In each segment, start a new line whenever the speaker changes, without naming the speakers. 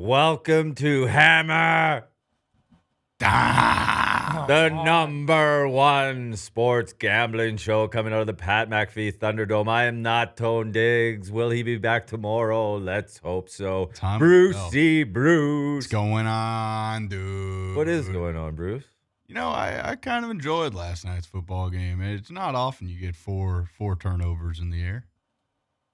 Welcome to Hammer Dahn, the number one sports gambling show coming out of the Pat McAfee Thunderdome. I am not Tone Diggs. Will he be back tomorrow? Let's hope so. Brucey Bruce.
What's going on, dude?
What is going on, Bruce?
You know, I kind of enjoyed last night's football game. It's not often you get four turnovers in the air.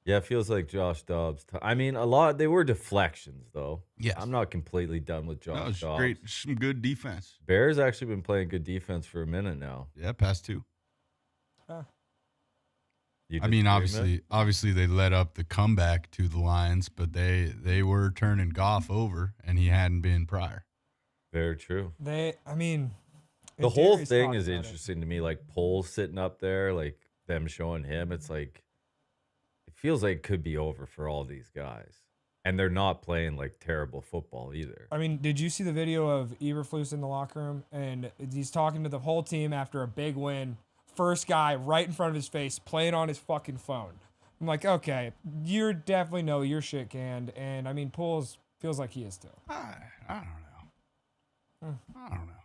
Yeah, it feels like Josh Dobbs. I mean, a lot. They were deflections, though.
Yes.
I'm not completely done with Josh Dobbs.
Great, some good defense.
Bears actually been playing good defense for a minute now.
Yeah, past two.
You
I mean,
disagree,
obviously they led up the comeback to the Lions, but they were turning Goff over, and he hadn't been prior.
Very true.
The
whole thing is interesting to me. Like Poles sitting up there, like them showing him. It's like it feels like it could be over for all these guys, and they're not playing like terrible football either.
I mean, did you see the video of Eberflus in the locker room, and he's talking to the whole team after a big win? First guy right in front of his face, playing on his fucking phone. I'm like, okay, you definitely know your shit canned, and I mean, Poles feels like he is too.
I don't know.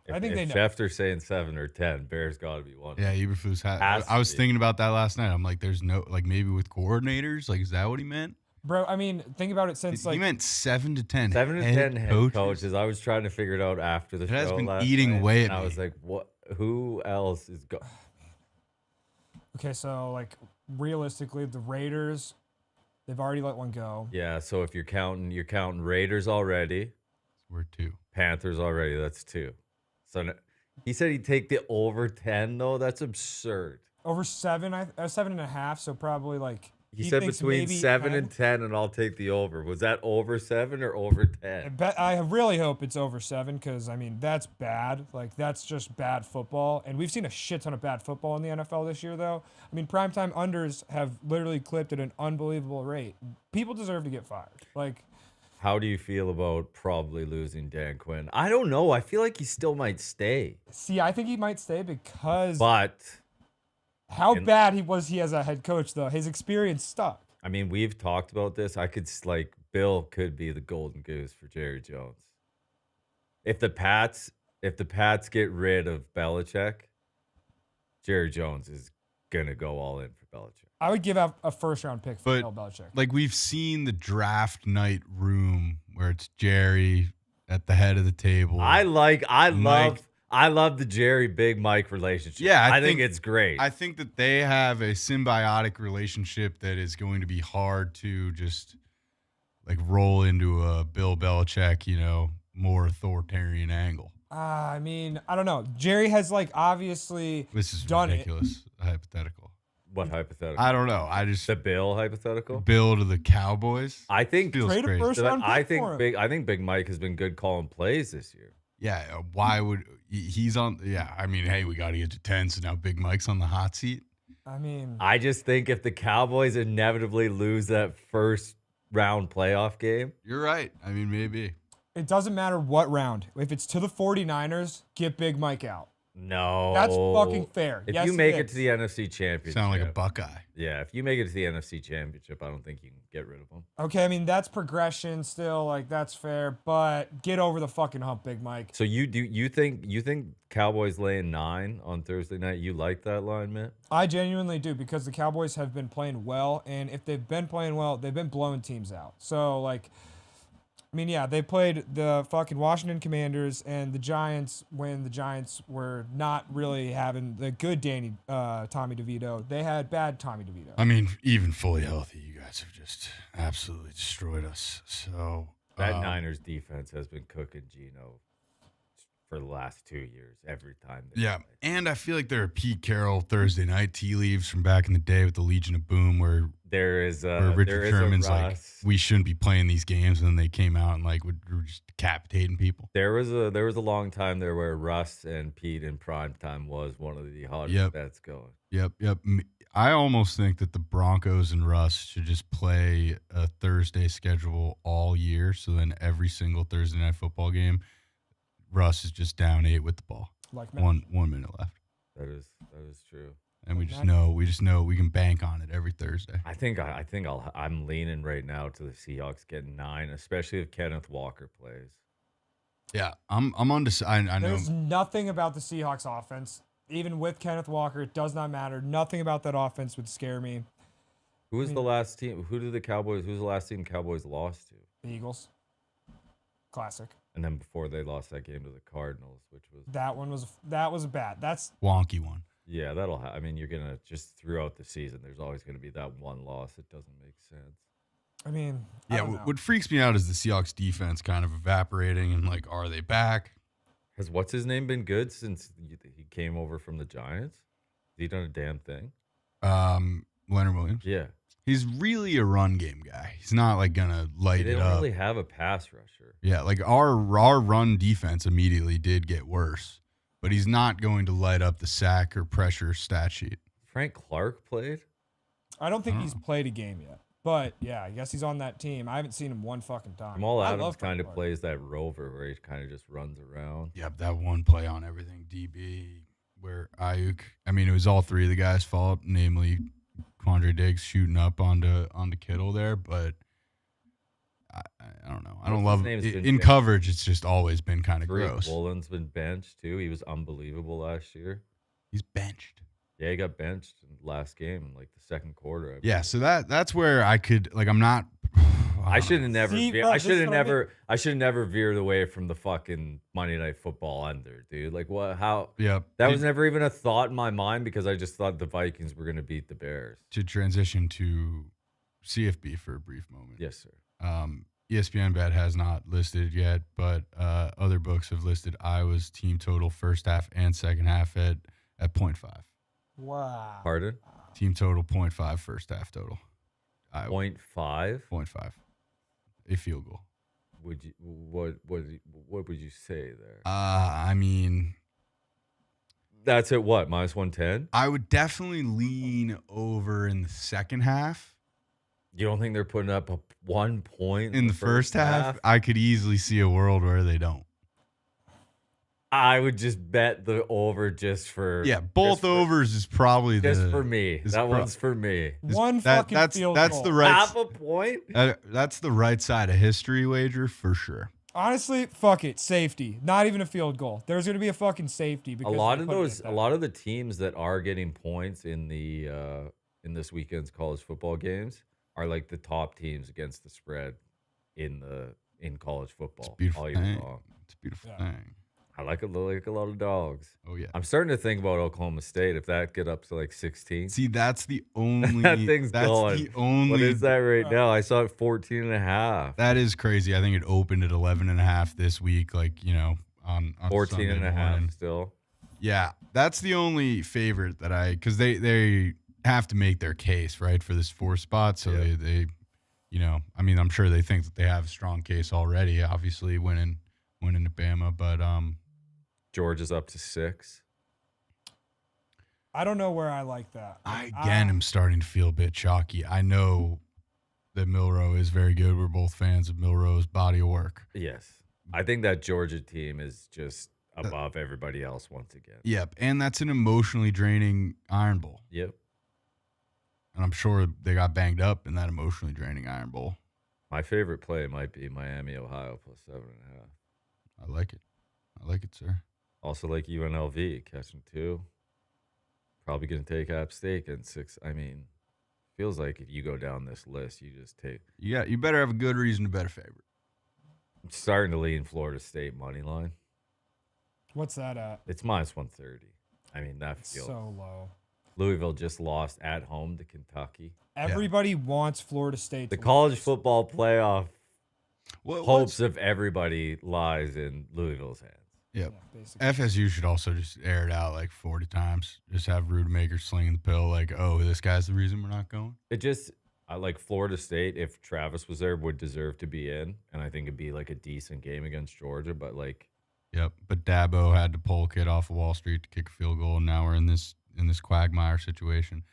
If,
I think they know.
Schefter's saying 7 or 10, Bears got to be one.
Yeah, Eberflus had. I was thinking about that last night. I'm like, there's no, like, maybe with coordinators, like, is that what he meant?
Bro, I mean, think about it since
He meant 7 to 10.
7 to 10 head coaches. I was trying to figure it out after the show.
Has been
last
eating
night,
away
and
at
I
me.
was like, what? Who else is going?
Okay, so like realistically, the Raiders, they've already let one go.
Yeah, so if you're counting Raiders already.
We're 2.
Panthers already. That's 2. So he said he'd take the over 10 though. That's absurd.
Over 7, 7.5. So probably like
He said
thinks
between
maybe
7
10.
and 10, and I'll take the over. Was that over 7 or over 10?
I really hope it's over 7 because, I mean, that's bad. Like, that's just bad football. And we've seen a shit ton of bad football in the NFL this year, though. I mean, primetime unders have literally clipped at an unbelievable rate. People deserve to get fired. Like,
How do you feel about probably losing Dan Quinn? I don't know. I feel like he still might stay.
see, I think he might stay because
But
how bad he as a head coach, though. His experience stuck.
I mean, we've talked about this. Bill could be the golden goose for Jerry Jones. If the Pats get rid of Belichick, Jerry Jones is gonna go all in for Belichick.
I would give out a first-round pick for
But,
Bill Belichick.
like, we've seen the draft night room where it's Jerry at the head of the table.
I love the Jerry Big Mike relationship.
Yeah,
I think it's great.
I think that they have a symbiotic relationship that is going to be hard to just like roll into a Bill Belichick, more authoritarian angle.
I mean, I don't know. Jerry has, like, obviously
This is
done
ridiculous. Hypothetical.
What hypothetical?
I don't know. I just
The Bill hypothetical.
Bill to the Cowboys.
I think
Feels
Trade a
crazy.
first-round
I
pick
think
for him.
Big Mike has been good calling plays this year.
Yeah. Why would he's on? Yeah. I mean, hey, we got to get to 10, so now Big Mike's on the hot seat.
I mean,
I just think if the Cowboys inevitably lose that first round playoff game,
You're right. I mean, maybe.
it doesn't matter what round. If it's to the 49ers, get Big Mike out.
no,
That's fucking fair.
If
Yes,
you
it
make it
is.
to the NFC Championship,
Sound like a Buckeye.
Yeah, if you make it to the NFC Championship, I don't think you can get rid of them.
Okay, I mean, that's progression still. Like, that's fair. But get over the fucking hump, Big Mike.
So you think Cowboys laying 9 on Thursday night? You like that line, man?
I genuinely do because the Cowboys have been playing well. And if they've been playing well, they've been blowing teams out. So, like, I mean, yeah, they played the fucking Washington Commanders and the Giants when the Giants were not really having the good Tommy DeVito. They had bad Tommy DeVito.
I mean, even fully healthy, you guys have just absolutely destroyed us. So
That Niners defense has been cooking Geno for the last 2 years every time.
Yeah, and I feel like there are Pete Carroll Thursday night tea leaves from back in the day with the Legion of Boom, where Richard Sherman's like, we shouldn't be playing these games, and then they came out and like were just decapitating people.
There was a long time there where Russ and Pete in prime time was one of the hottest bets going.
Yep. I almost think that the Broncos and Russ should just play a Thursday schedule all year, so then every single Thursday night football game, Russ is just down 8 with the ball.
Like,
1 minute left.
That is true.
And we just know we can bank on it every Thursday.
I'm leaning right now to the Seahawks getting 9, especially if Kenneth Walker plays.
Yeah, I'm undecided. I know
there's nothing about the Seahawks offense, even with Kenneth Walker. It does not matter. Nothing about that offense would scare me.
Who's the last team? Who's the last team Cowboys lost to?
The Eagles. Classic.
And then before they lost that game to the Cardinals, which was
that was bad. That's
wonky one.
Yeah, I mean, you're gonna just throughout the season. There's always gonna be that one loss. It doesn't make sense.
I mean,
what freaks me out is the Seahawks defense kind of evaporating and like, are they back?
Has what's his name been good since he came over from the Giants? Has he done a damn thing?
Leonard Williams.
Yeah,
he's really a run game guy. He's not like gonna light it up.
They don't really have a pass rusher.
Yeah, like our run defense immediately did get worse. But he's not going to light up the sack or pressure stat sheet.
Frank Clark played?
I don't think he's played a game yet. But, yeah, I guess he's on that team. I haven't seen him one fucking time.
Jamal Adams kind of plays that rover where he kind of just runs around.
Yep, that one play on everything DB where Ayuk, I mean, it was all three of the guys' fault, namely Quandre Diggs shooting up onto Kittle there, but I don't know. I don't love it. In coverage, it's just always been kind of gross.
Woolen's been benched, too. He was unbelievable last year.
He's benched.
Yeah, he got benched in the last game in, like, the second quarter.
Yeah, so that's where I could, like, I'm not.
I should have never veered away from the fucking Monday Night Football under, dude. Like, what? How?
Yeah.
That was never even a thought in my mind because I just thought the Vikings were going to beat the Bears.
To transition to CFB for a brief moment.
Yes, sir.
ESPN Bet has not listed yet, but other books have listed Iowa's team total first half and second half at 0.5.
Wow.
Pardon?
Team total 0.5 first half total.
0.5?
0.5. A field goal.
What would you say there?
I mean,
that's at what, minus 110?
I would definitely lean over in the second half.
You don't think they're putting up 1 point
in the first half? I could easily see a world where they don't.
I would just bet the over just for.
Yeah, both overs is probably
just for me. That one's for me.
That's
field
that's
goal.
the right
half a point.
That's the right side of history wager for sure.
Honestly, fuck it, safety. Not even a field goal. There's gonna be a fucking safety because
a lot of the teams that are getting points in the in this weekend's college football games are like the top teams against the spread in college football.
It's a beautiful thing. It's a beautiful thing.
I like a lot of dogs.
Oh yeah.
I'm starting to think about Oklahoma State if that get up to like 16.
See, that's the only
that thing's going.
The only.
What is that right now? I saw it 14.5.
That is crazy. I think it opened at 11.5 this week. Like, you know, on
14.5 still.
Yeah, that's the only favorite that because they have to make their case, right, for this 4 spot. So they, you know, I mean, I'm sure they think that they have a strong case already. Obviously, winning at Bama, but
Georgia's up to 6.
I don't know where I like that.
I am starting to feel a bit chalky. I know that Milroe is very good. We're both fans of Milroe's body of work.
Yes. I think that Georgia team is just above everybody else once again.
Yep, and that's an emotionally draining Iron Bowl.
Yep.
And I'm sure they got banged up in that emotionally draining Iron Bowl.
My favorite play might be Miami, Ohio, plus 7.5.
I like it. I like it, sir.
Also like UNLV, catching 2. Probably going to take App State and 6. I mean, feels like if you go down this list, you just take.
Yeah, you better have a good reason to bet a favorite.
I'm starting to lean Florida State money line.
What's that at?
It's minus 130. I mean, that feels
so low.
Louisville just lost at home to Kentucky.
Everybody wants Florida State.
The college football playoff hopes of everybody lies in Louisville's hands.
Yep. Yeah, FSU should also just air it out like 40 times. Just have Rudemaker slinging the pill like, oh, this guy's the reason we're not going.
I like Florida State, if Travis was there, would deserve to be in. And I think it'd be like a decent game against Georgia. But like.
Yep. But Dabo had to pull a kid off of Wall Street to kick a field goal. And now we're in this quagmire situation.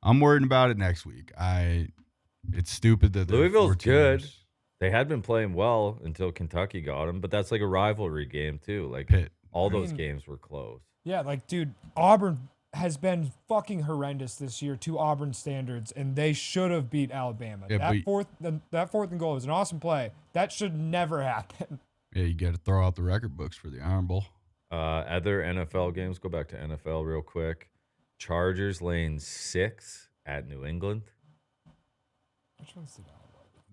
I'm worried about it next week. It's stupid that
Louisville's good. They had been playing well until Kentucky got them, but that's like a rivalry game too. Like Pitt. All those games were close.
Yeah, like dude, Auburn has been fucking horrendous this year to Auburn standards, and they should have beat Alabama.
Yeah,
that fourth and goal was an awesome play. That should never happen.
Yeah, you got to throw out the record books for the Iron Bowl.
Other NFL games. Go back to NFL real quick. Chargers laying 6 at New England.
Which one's the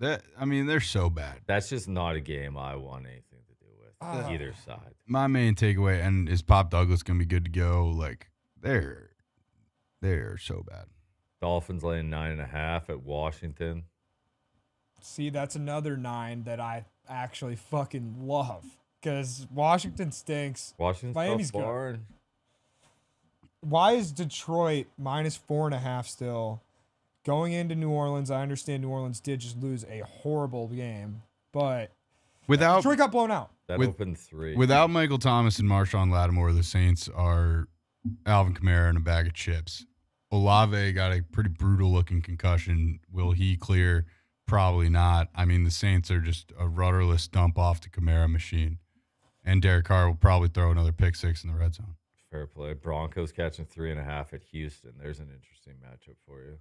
they're so bad.
That's just not a game I want anything to do with either side.
My main takeaway, and is Pop Douglas going to be good to go? Like, they're so bad.
Dolphins laying 9.5 at Washington.
See, that's another 9 that I actually fucking love because Washington stinks.
Miami's good.
Why is Detroit -4.5 still? Going into New Orleans, I understand New Orleans did just lose a horrible game, but Detroit got blown out.
That opened 3.
Without Michael Thomas and Marshawn Lattimore, the Saints are Alvin Kamara and a bag of chips. Olave got a pretty brutal-looking concussion. Will he clear? Probably not. I mean, the Saints are just a rudderless dump-off to Kamara machine. And Derek Carr will probably throw another pick 6 in the red zone.
Fair play. Broncos catching 3.5 at Houston. There's an interesting matchup for you.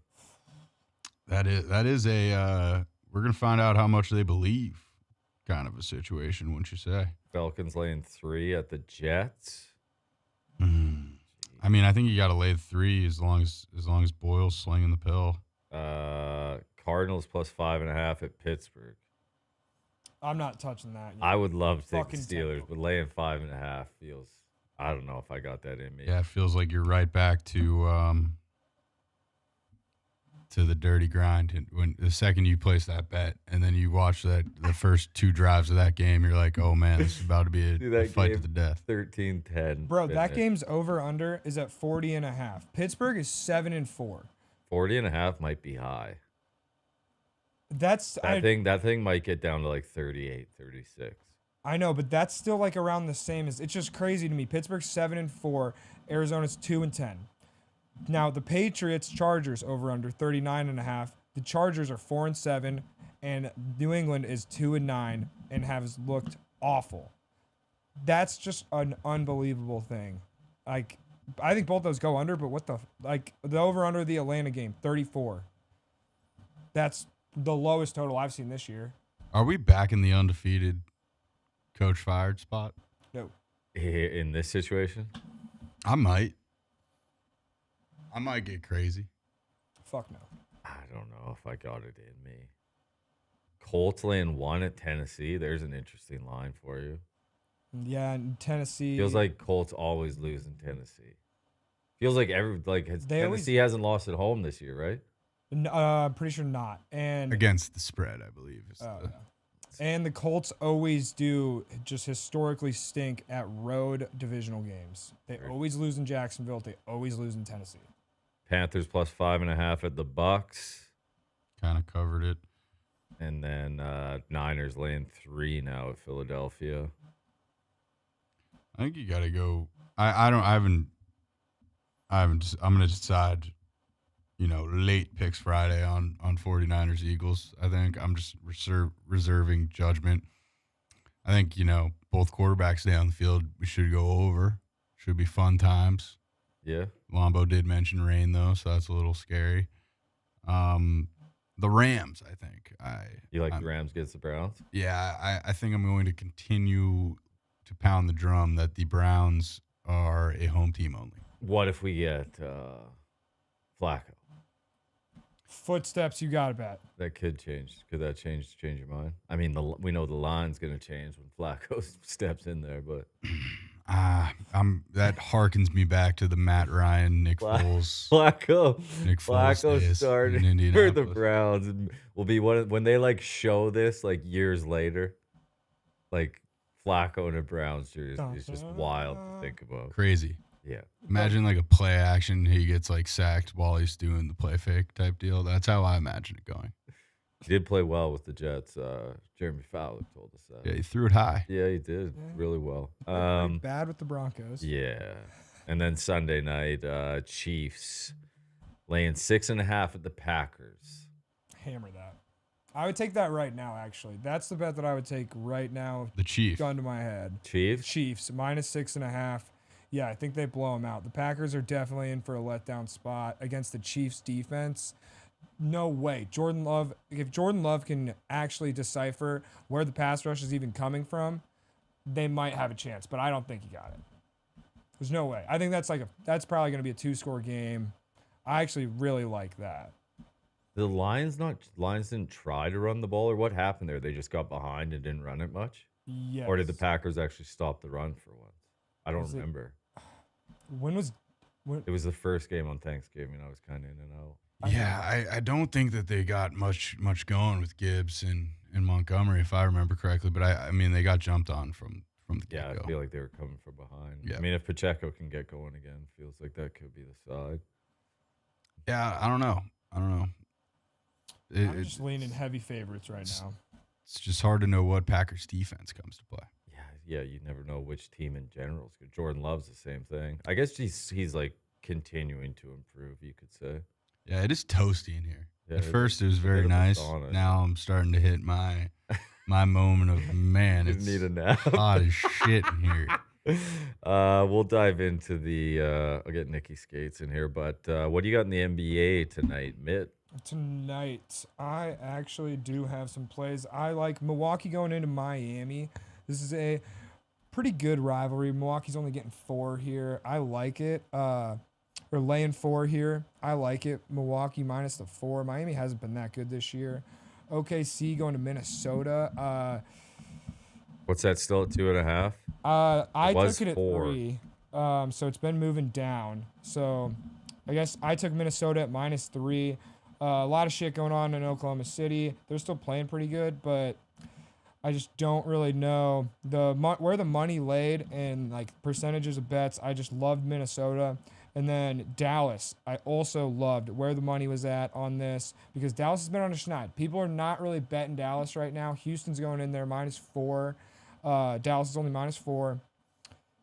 That is a we're going to find out how much they believe kind of a situation, wouldn't you say?
Falcons laying 3 at the Jets.
I mean, I think you got to lay the 3 as long as Boyle's slinging the pill.
Cardinals +5.5 at Pittsburgh.
I'm not touching that.
I would love to take the Steelers, but laying 5.5 feels. I don't know if I got that in me.
Yeah, it feels like you're right back to the dirty grind. When the second you place that bet, and then you watch the first 2 drives of that game, you're like, oh man, this is about to be a fight to the death.
13-10.
Bro, that game's over/under is at 40.5. Pittsburgh is 7-4.
40.5 might be high.
That
thing might get down to like 38, 36.
I know, but that's still like around the same as. It's just crazy to me. Pittsburgh's 7-4. Arizona's 2-10. Now the Patriots Chargers over/under 39.5. The Chargers are 4-7, and New England is 2-9 and has looked awful. That's just an unbelievable thing. Like, I think both those go under, but the over/under of the Atlanta game 34. That's the lowest total I've seen this year.
Are we back in the undefeated coach fired spot?
No.
In this situation?
I might get crazy.
Fuck no.
I don't know if I got it in me. Colts laying 1 at Tennessee. There's an interesting line for you.
Yeah, in Tennessee.
Feels like Colts always lose in Tennessee. Feels like Tennessee hasn't lost at home this year, right?
I'm pretty sure not. And
against the spread, I believe.
And the Colts always do just historically stink at road divisional games. They always lose in Jacksonville. They always lose in Tennessee.
Panthers +5.5 at the Bucks.
Kind of covered it.
And then Niners laying 3 now at Philadelphia.
I think you got to go. I'm going to decide, late picks Friday on 49ers Eagles. I think I'm just reserving judgment. I think, both quarterbacks stay on the field. We should go over. Should be fun times.
Yeah.
Lombo did mention rain, though, so that's a little scary. The Rams, I think.
The Rams against the Browns?
Yeah, I think I'm going to continue to pound the drum that the Browns are a home team only.
What if we get Flacco?
Footsteps, you got to bet.
That could change. Could that change your mind? I mean, we know the line's going to change when Flacco steps in there, but
that harkens me back to the Matt Ryan, Nick Foles.
Flacco started for the Browns and will be when they show this years later, Flacco in a Browns jersey is just wild to think about.
Crazy.
Yeah.
Imagine a play action. He gets sacked while he's doing the play fake type deal. That's how I imagine it going.
He did play well with the Jets. Jeremy Fowler told us that.
Yeah, he threw it high.
Yeah, he did really well.
Bad with the Broncos.
Yeah. And then Sunday night, Chiefs laying 6.5 at the Packers.
Hammer that. I would take that right now, actually. That's the bet that I would take right now.
The Chiefs.
Gun to my head.
Chiefs?
Chiefs, -6.5. Yeah, I think they blow them out. The Packers are definitely in for a letdown spot against the Chiefs defense. No way. If Jordan Love can actually decipher where the pass rush is even coming from, they might have a chance, but I don't think he got it. There's no way. I think that's probably going to be a 2-score game. I actually really like that.
The Lions didn't try to run the ball, or what happened there? They just got behind and didn't run it much?
Yes.
Or did the Packers actually stop the run for once? I don't remember. It was the first game on Thanksgiving. I was kind of in and out.
Yeah, I don't think that they got much going with Gibbs and Montgomery, if I remember correctly. But I mean, they got jumped on from the get-go.
Yeah, I feel like they were coming from behind.
Yeah.
I mean, if Pacheco can get going again, feels like that could be the side.
Yeah, I don't know.
I'm just leaning heavy favorites right now.
It's just hard to know what Packers defense comes to play.
Yeah, you never know which team in general is good. Jordan Love's the same thing. I guess he's like continuing to improve, you could say.
Yeah, it is toasty in here.
Yeah,
At first, it was very nice. Now I'm starting to hit my moment of, man, it's
need a nap.
hot as shit in here.
We'll dive into I'll get Nikki Skates in here, but what do you got in the NBA tonight, Mitt?
Tonight, I actually do have some plays. I like Milwaukee going into Miami. This is a pretty good rivalry. Milwaukee's only getting 4 here. I like it. Or laying 4 here. I like it. Milwaukee minus the 4. Miami hasn't been that good this year. OKC going to Minnesota.
What's that still at 2.5?
I took it at 3. So it's been moving down. So I guess I took Minnesota at minus 3. A lot of shit going on in Oklahoma City. They're still playing pretty good, but I just don't really know where the money laid and like percentages of bets. I just loved Minnesota. And then Dallas, I also loved where the money was at on this because Dallas has been on a schneid. People are not really betting Dallas right now. Houston's going in there minus 4. Dallas is only minus 4.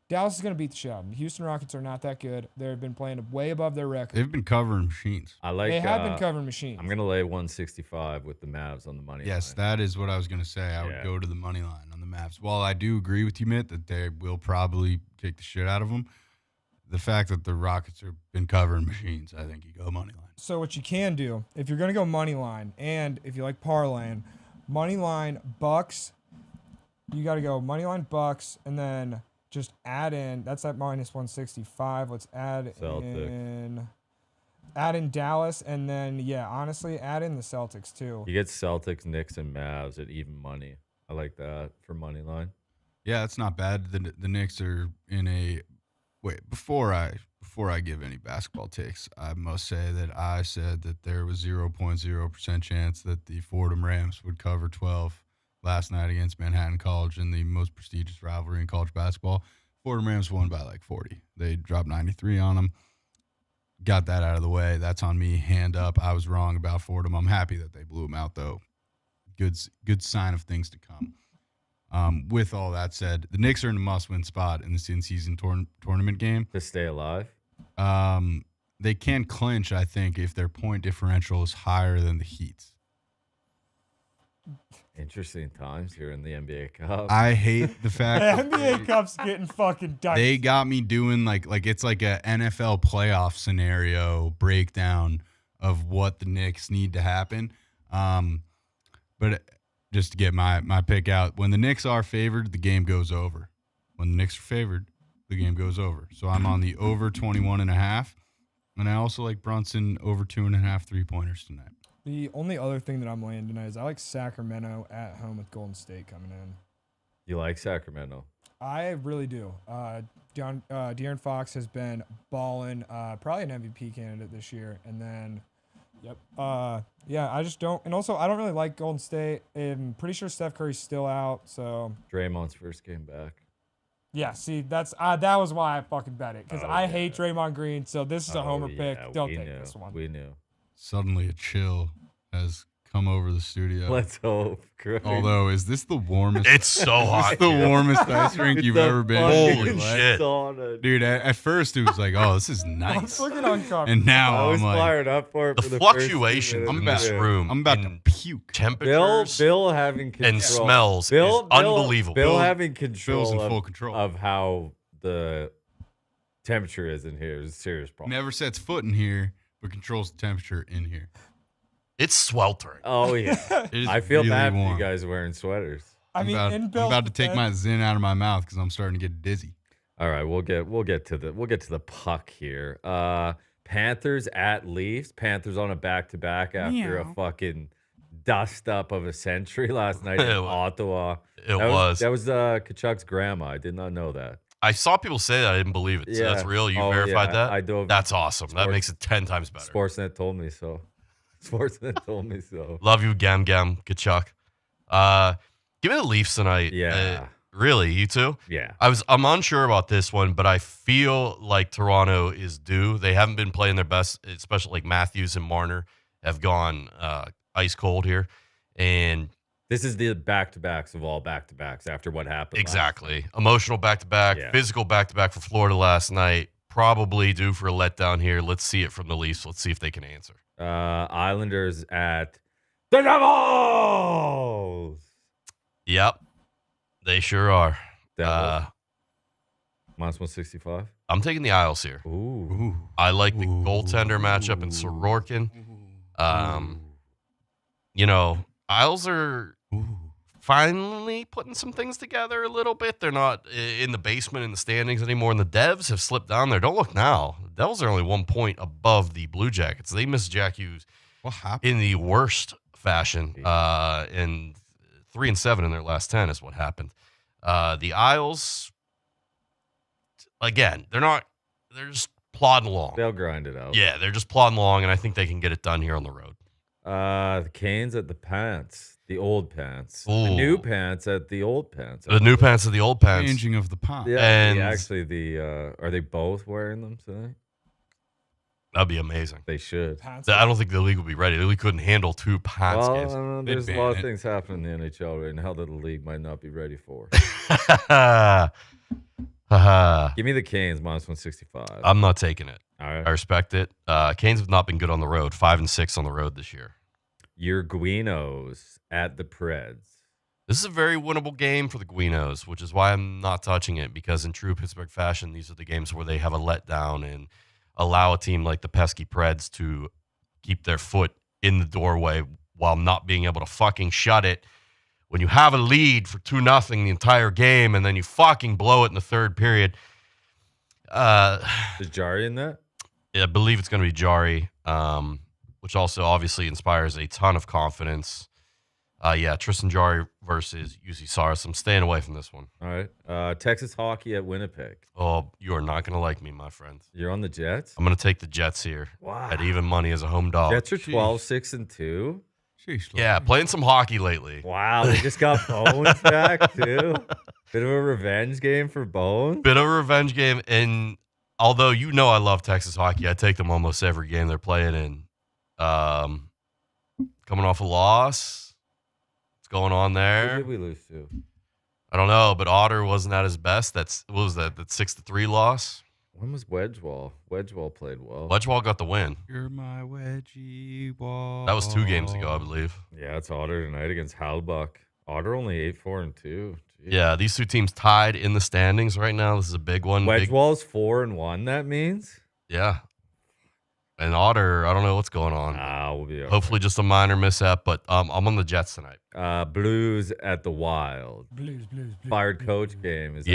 Dallas is going to beat the shit out of them. The Houston Rockets are not that good. They've been playing way above their record.
They've been covering machines.
They have been covering machines.
I'm going to lay 165 with the Mavs on the money line.
Yes, that is what I was going to say. I would go to the money line on the Mavs. While I do agree with you, Mitt, that they will probably kick the shit out of them, the fact that the Rockets have been covering machines, I think you go money line.
So what you can do, if you're going to go money line, and if you like parlaying, money line Bucks, you got to go money line Bucks, and then just add in, that's at minus 165. Let's add in Dallas, and then, honestly, add in the Celtics, too.
You get Celtics, Knicks, and Mavs at even money. I like that for money line.
Yeah, that's not bad. The Knicks are in a – wait, before I give any basketball takes, I must say that I said that there was 0.0% chance that the Fordham Rams would cover 12 last night against Manhattan College in the most prestigious rivalry in college basketball. Fordham Rams won by like 40. They dropped 93 on them. Got that out of the way. That's on me. Hand up. I was wrong about Fordham. I'm happy that they blew them out, though. Good sign of things to come. With all that said, the Knicks are in a must-win spot in this in-season tournament game.
To stay alive?
They can clinch, I think, if their point differential is higher than the Heat's.
Interesting times here in the NBA Cup.
I hate the fact
the NBA Cup's getting fucking dicey.
They got me doing like it's like a NFL playoff scenario breakdown of what the Knicks need to happen. But just to get my pick out, when the Knicks are favored, the game goes over. When the Knicks are favored, the game goes over. So I'm on the over 21.5, and I also like Brunson over 2.5 3-pointers tonight.
The only other thing that I'm laying tonight is I like Sacramento at home with Golden State coming in.
You like Sacramento?
I really do. De'Aaron Fox has been balling, probably an MVP candidate this year. And then, I just don't. And also, I don't really like Golden State. I'm pretty sure Steph Curry's still out. So
Draymond's first game back.
Yeah, see, that was why I fucking bet it because I hate Draymond Green. So this is a homer pick. Don't take this one.
We knew.
Suddenly a chill has come over the studio.
Let's hope. Great.
Although, is this the warmest?
It's so hot.
It's the warmest ice rink you've ever been.
Holy shit.
Dude, at first it was like, oh, this is nice.
I'm looking uncomfortable.
And now
I was
I'm like,
fired up for it.
The fluctuations in this room.
I'm about to puke.
Temperatures
Bill having control.
and smells is unbelievable.
Bill having control,
Bill's in full control
of how the temperature is in here is a serious problem.
Never sets foot in here, but controls the temperature in here.
It's sweltering.
Oh, yeah. I feel
really
bad
warm.
for you guys wearing sweaters.
I'm about to take my Zin out of my mouth because I'm starting to get dizzy.
All right, we'll get to the puck here. Panthers at Leafs. Panthers on a back-to-back after a fucking dust up of a century last night in Ottawa. That was Kachuk's grandma. I did not know that.
I saw people say that. I didn't believe it. So that's real. You verified that?
I dove.
That's awesome. That makes it 10 times better.
Sportsnet told me so. Sportsnet told me so.
Love you, Gam Kachuk. Give me the Leafs tonight.
Yeah.
Really, you too?
Yeah.
I'm unsure about this one, but I feel like Toronto is due. They haven't been playing their best, especially like Matthews and Marner have gone ice cold here. And
this is the back-to-backs of all back-to-backs after what happened.
Exactly. Emotional back-to-back, physical back-to-back for Florida last night. Probably due for a letdown here. Let's see it from the Leafs. Let's see if they can answer.
Islanders at the Devils.
Yep. They sure are.
Minus 165.
I'm taking the Isles here.
Ooh.
I like the goaltender matchup in Sorokin. You know, Isles are finally putting some things together a little bit. They're not in the basement in the standings anymore, and the Devs have slipped down there. Don't look now. The Devils are only 1 point above the Blue Jackets. They missed Jack Hughes in the worst fashion, and 3-7 in their last 10 is what happened. The Isles, again, they're just plodding along.
They'll grind it out.
Yeah, they're just plodding along, and I think they can get it done here on the road.
The Canes at the Pants, the old Pants.
Ooh.
The new Pants at the old Pants.
The new pants at the old pants.
Changing of the pants.
Yeah,
And
are they both wearing them today?
That'd be amazing.
They should.
I don't think the league would be ready. The league couldn't handle two pants games.
There's a lot of things happening in the NHL right now that the league might not be ready for. Give me the Canes minus 165.
I'm not taking it.
All right.
I respect it. Canes have not been good on the road. 5-6 on the road this year.
Your Guinos at the Preds.
This is a very winnable game for the Guinos, which is why I'm not touching it, because in true Pittsburgh fashion, these are the games where they have a letdown and allow a team like the pesky Preds to keep their foot in the doorway while not being able to fucking shut it. When you have a lead for 2-0 the entire game and then you fucking blow it in the third period.
Is Jari in that?
Yeah, I believe it's going to be Jari, which also obviously inspires a ton of confidence. Tristan Jari versus UC Saros. I'm staying away from this one.
All right. Texas hockey at Winnipeg.
Oh, you are not going to like me, my friend.
You're on the Jets?
I'm going to take the Jets here.
Wow.
At even money as a home dog.
Jets are 12-6-2.
Yeah, playing some hockey lately.
Wow, they just got Bones back too. Bit of a revenge game for Bones.
Bit of a revenge game, and although you know I love Texas hockey, I take them almost every game they're playing in. Coming off a loss, what's going on there?
Who did we lose to?
I don't know, but Otter wasn't at his best. What was that 6-3 loss?
When was Wedgewall? Wedgewall played well.
Wedgewall got the win.
You're my wedgie wall.
That was 2 games ago, I believe.
Yeah, it's Otter tonight against Halbuck. Otter only 8-4-2. Jeez.
Yeah, these two teams tied in the standings right now. This is a big one.
Wedgewall's 4-1. That means.
Yeah. And Otter, I don't know what's going on.
We'll be all
hopefully
right.
just a minor mishap, but I'm on the Jets tonight.
Blues at the Wild.
Blues.
Fired coach game. Is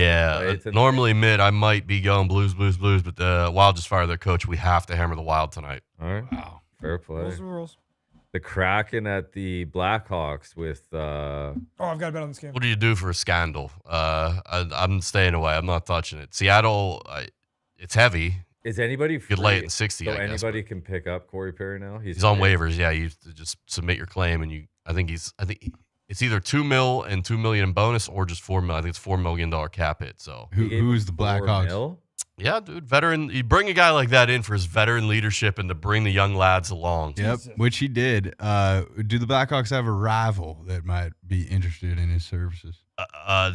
Normally I might be going Blues, but the Wild just fired their coach. We have to hammer the Wild tonight.
All right.
Wow.
Fair play.
Rules are rules.
The Kraken at the Blackhawks with.
I've got to bet on this game.
What do you do for a scandal? I'm staying away. I'm not touching it. Seattle, it's heavy.
Is anybody free?
You could lay it in 60,
So
I guess,
anybody can pick up Corey Perry now?
He's on waivers. Yeah, you just submit your claim, and I think it's either $2 million and $2 million in bonus, or just $4 million. I think it's $4 million cap hit. So
who's the Blackhawks?
Yeah, dude, veteran. You bring a guy like that in for his veteran leadership and to bring the young lads along.
Yep, which he did. Do the Blackhawks have a rival that might be interested in his services?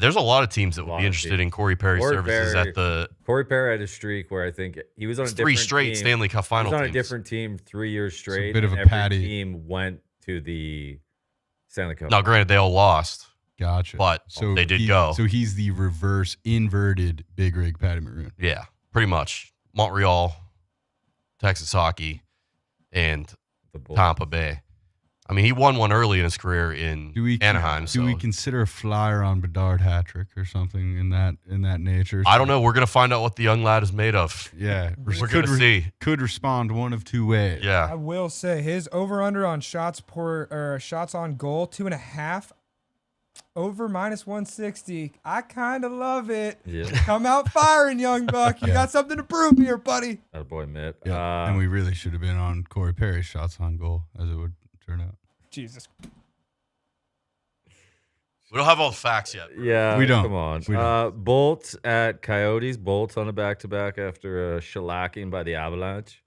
There's a lot of teams that would be interested in Corey Perry's services.
Corey Perry had a streak where I think he was on a different
3 straight
team.
Stanley Cup final
He was on
teams.
a different team 3 years straight.
A bit of a
every
patty.
team went to the Stanley Cup.
Now, granted, they all lost.
Gotcha.
But they did go.
So he's the reverse inverted Big Rig Patty Maroon.
Yeah, Pretty much. Montreal, Texas hockey, and Tampa Bay. I mean, he won one early in his career in Anaheim.
Do we consider a flyer on Bedard hat trick or something in that nature?
I don't know. We're going to find out what the young lad is made of.
Yeah.
We're going to see.
Could respond one of two ways.
Yeah.
I will say his over-under on shots on goal, 2.5. Over -160. I kind of love it. Yeah. Come out firing, young buck. You got something to prove here, buddy.
That boy, Mitt.
Yeah. And we really should have been on Corey Perry's shots on goal, as it would turn out.
Jesus.
We don't have all the facts yet.
Yeah, we don't.
Come on. Bolts at Coyotes. Bolts on a back-to-back after a shellacking by the Avalanche.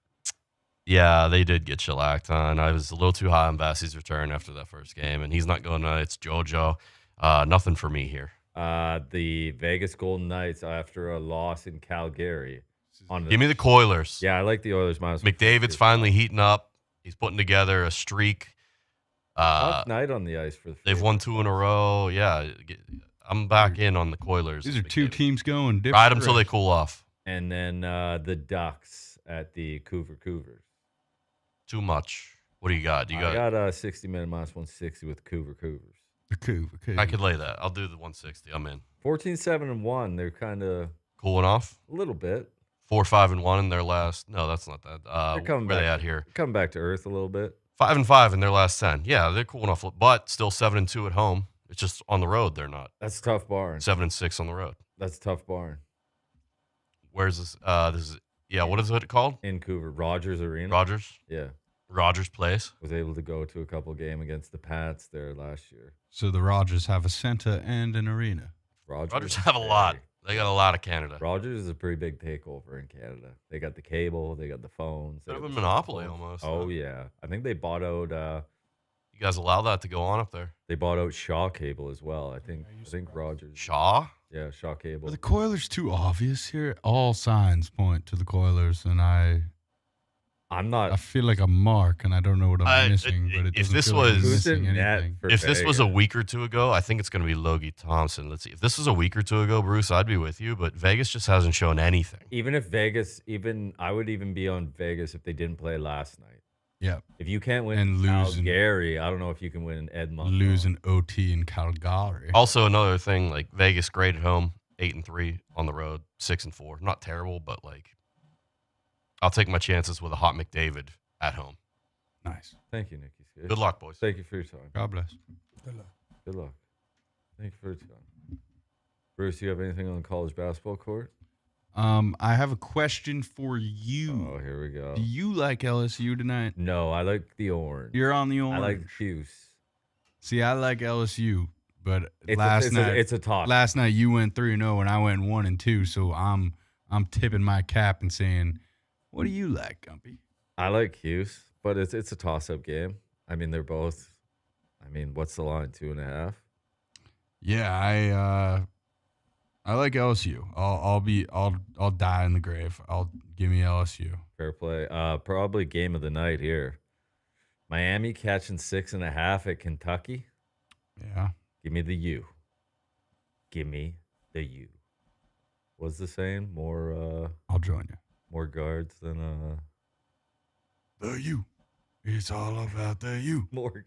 Yeah, they did get shellacked on. I was a little too high on Bassey's return after that first game, and he's not going to. It's JoJo. Nothing for me here.
The Vegas Golden Knights after a loss in Calgary.
Give me the Coilers.
Yeah, I like the Oilers.
McDavid's finally heating up. He's putting together a streak.
Tough night on the ice for the
They've won 2 in a row. Yeah, I'm back in on the Coilers.
These are two teams going different.
Ride them till they cool off.
And then the Ducks at the Cougars.
Too much. What do you got?
I got a 60-minute -160 with Cougars.
The
I could lay that. I'll do the 160. I'm in.
14-7-1. They're kind of
cooling off
a little bit.
4-5-1 in their last. No, that's not that.
They're coming
where
back,
they at here?
Coming back to earth a little bit.
5-5 in their last 10. Yeah, they're cooling off, but still 7-2 at home. It's just on the road they're not.
That's tough barn.
7-6 on the road.
That's tough barn.
Where's this? This is what is it called?
In Vancouver, Rogers Arena.
Rogers.
Yeah.
Rogers Place.
Was able to go to a couple game against the Pats there last year.
So the Rogers have a center and an arena.
Rogers have a lot. They got a lot of Canada.
Rogers is a pretty big takeover in Canada. They got the cable, they got the phones.
Bit of a monopoly almost.
Oh yeah, I think they bought out.
You guys allow that to go on up there?
They bought out Shaw Cable as well. I think Rogers.
Shaw.
Yeah, Shaw Cable.
Are the Coilers too obvious here? All signs point to the Coilers, and
I'm not.
I feel like a mark, and I don't know what I'm missing. But it
if
doesn't
this
feel
was
like I'm missing anything.
If this was a week or two ago, I think it's going to be Logie Thompson. Let's see. If this was a week or two ago, Bruce, I'd be with you. But Vegas just hasn't shown anything.
Even if Vegas, I would even be on Vegas if they didn't play last night.
Yeah.
If you can't win in Calgary, I don't know if you can win in Edmonton.
Losing OT in Calgary.
Also, another thing, like Vegas, great at home, 8-3 on the road, 6-4. Not terrible, but like, I'll take my chances with a hot McDavid at home.
Nice.
Thank you, Nicky.
Good luck, boys.
Thank you for your time.
God bless.
Good luck.
Good luck. Thank you for your time. Bruce, you have anything on the college basketball court?
I have a question for you.
Oh, here we go.
Do you like LSU tonight?
No, I like the orange.
You're on the orange.
I like Hughes.
See, I like LSU, but
it's a toss.
Last night you went 3-0 and I went 1-2, so I'm tipping my cap and saying, what do you like, Gumpy?
I like Hughes, but it's a toss-up game. I mean, they're both. I mean, what's the line? 2.5.
Yeah, I like LSU. I'll die in the grave. Give me LSU.
Fair play. Probably game of the night here. Miami catching 6.5 at Kentucky.
Yeah.
Give me the U. Give me the U. What's the saying? More.
I'll join you.
More guards than
the U. It's all about the U.
More.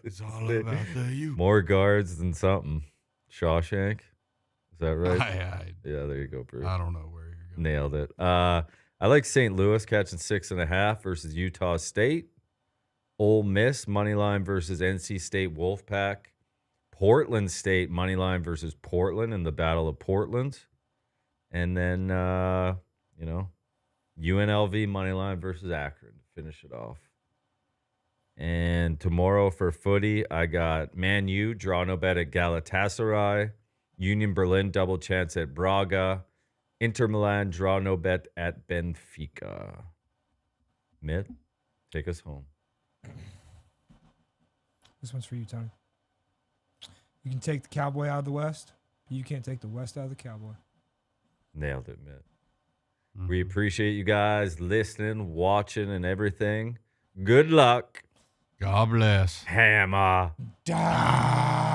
It's all about the U.
More guards than something. Shawshank. Is that right?
Yeah,
there you go, Bruce.
I don't know where you're going.
Nailed it. I like St. Louis catching 6.5 versus Utah State. Ole Miss moneyline versus NC State Wolfpack. Portland State moneyline versus Portland in the Battle of Portland. And then, UNLV moneyline versus Akron to finish it off. And tomorrow for footy, I got Man U, draw no bet at Galatasaray. Union Berlin, double chance at Braga. Inter Milan, draw no bet at Benfica. Mitt, take us home.
This one's for you, Tony. You can take the Cowboy out of the West, but you can't take the West out of the Cowboy.
Nailed it, Mitt. Mm-hmm. We appreciate you guys listening, watching, and everything. Good luck.
God bless.
Hammer.
Dahn.